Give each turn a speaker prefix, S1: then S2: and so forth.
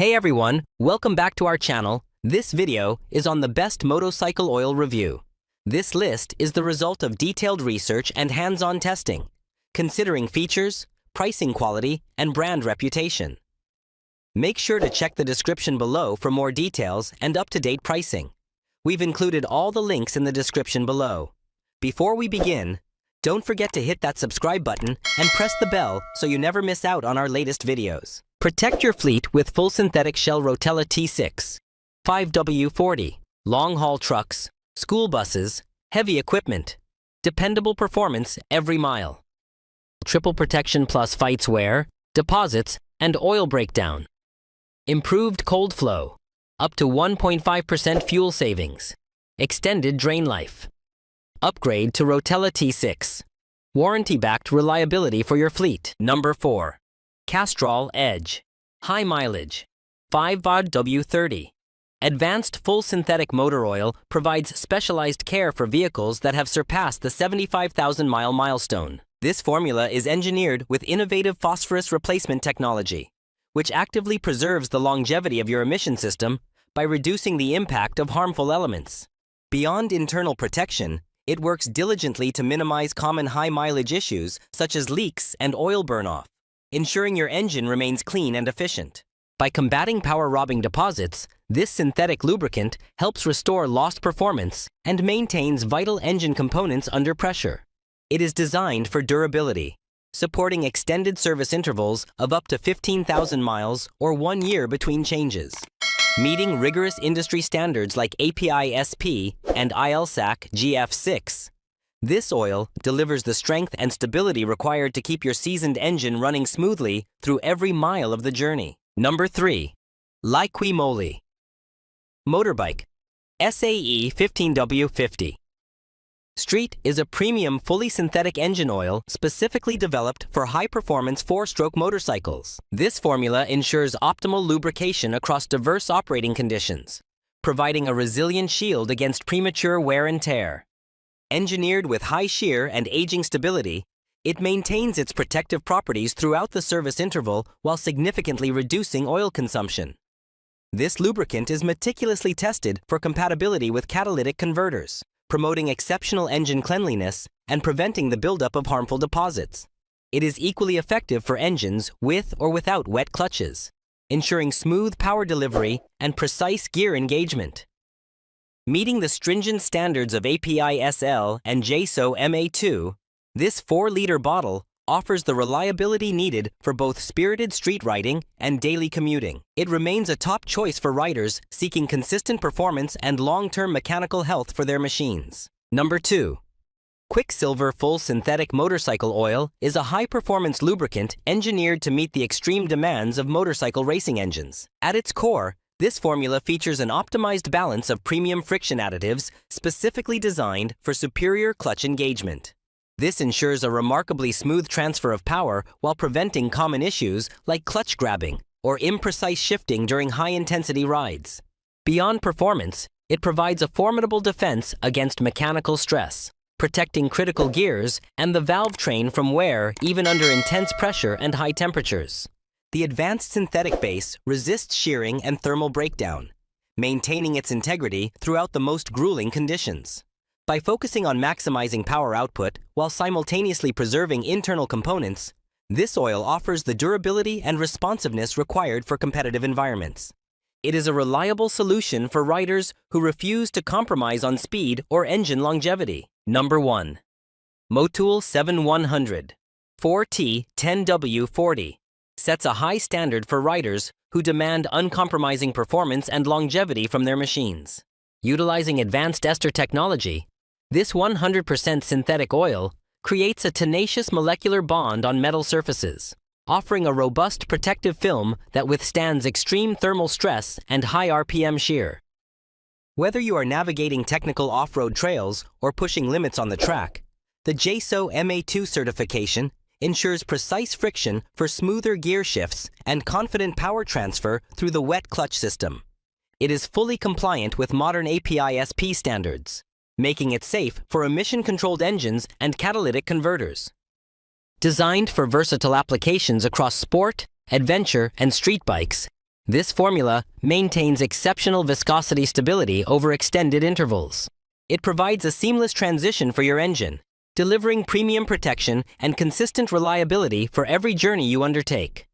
S1: Hey everyone, welcome back to our channel. This video is on the best motorcycle oil review. This list is the result of detailed research and hands-on testing, considering features, pricing quality, and brand reputation. Make sure to check the description below for more details and up-to-date pricing. We've included all the links in the description below. Before we begin, don't forget to hit that subscribe button and press the bell so you never miss out on our latest videos. Protect your fleet with full synthetic shell Rotella T6, 5W40, long-haul trucks, school buses, heavy equipment, dependable performance every mile. Triple protection plus fights wear, deposits, and oil breakdown. Improved cold flow, up to 1.5% fuel savings. Extended drain life. Upgrade to Rotella T6. Warranty-backed reliability for your fleet. Number 4. Castrol Edge. High mileage. 5W30. Advanced full synthetic motor oil provides specialized care for vehicles that have surpassed the 75,000-mile milestone. This formula is engineered with innovative phosphorus replacement technology, which actively preserves the longevity of your emission system by reducing the impact of harmful elements. Beyond internal protection, it works diligently to minimize common high-mileage issues such as leaks and oil burn-off, ensuring your engine remains clean and efficient. By combating power-robbing deposits, this synthetic lubricant helps restore lost performance and maintains vital engine components under pressure. It is designed for durability, supporting extended service intervals of up to 15,000 miles or 1 year between changes. Meeting rigorous industry standards like API-SP and ILSAC GF6, this oil delivers the strength and stability required to keep your seasoned engine running smoothly through every mile of the journey. Number 3. LIQUI MOLY Motorbike SAE 15W50. Street is a premium fully synthetic engine oil specifically developed for high-performance 4-stroke motorcycles. This formula ensures optimal lubrication across diverse operating conditions, providing a resilient shield against premature wear and tear. Engineered with high shear and aging stability, it maintains its protective properties throughout the service interval while significantly reducing oil consumption. This lubricant is meticulously tested for compatibility with catalytic converters, promoting exceptional engine cleanliness and preventing the buildup of harmful deposits. It is equally effective for engines with or without wet clutches, ensuring smooth power delivery and precise gear engagement. Meeting the stringent standards of API-SL and JSO MA2, this 4-liter bottle offers the reliability needed for both spirited street riding and daily commuting. It remains a top choice for riders seeking consistent performance and long-term mechanical health for their machines. Number 2. Quicksilver Full Synthetic Motorcycle Oil is a high-performance lubricant engineered to meet the extreme demands of motorcycle racing engines. At its core, this formula features an optimized balance of premium friction additives specifically designed for superior clutch engagement. This ensures a remarkably smooth transfer of power while preventing common issues like clutch grabbing or imprecise shifting during high-intensity rides. Beyond performance, it provides a formidable defense against mechanical stress, protecting critical gears and the valve train from wear even under intense pressure and high temperatures. The advanced synthetic base resists shearing and thermal breakdown, maintaining its integrity throughout the most grueling conditions. By focusing on maximizing power output while simultaneously preserving internal components, this oil offers the durability and responsiveness required for competitive environments. It is a reliable solution for riders who refuse to compromise on speed or engine longevity. Number 1. Motul 7100 4T 10W40 sets a high standard for riders who demand uncompromising performance and longevity from their machines. Utilizing advanced ester technology, this 100% synthetic oil creates a tenacious molecular bond on metal surfaces, offering a robust protective film that withstands extreme thermal stress and high RPM shear. Whether you are navigating technical off-road trails or pushing limits on the track, the JSO MA2 certification ensures precise friction for smoother gear shifts and confident power transfer through the wet clutch system. It is fully compliant with modern API-SP standards, making it safe for emission-controlled engines and catalytic converters. Designed for versatile applications across sport, adventure, and street bikes, This formula maintains exceptional viscosity stability over extended intervals. It provides a seamless transition for your engine, delivering premium protection and consistent reliability for every journey you undertake.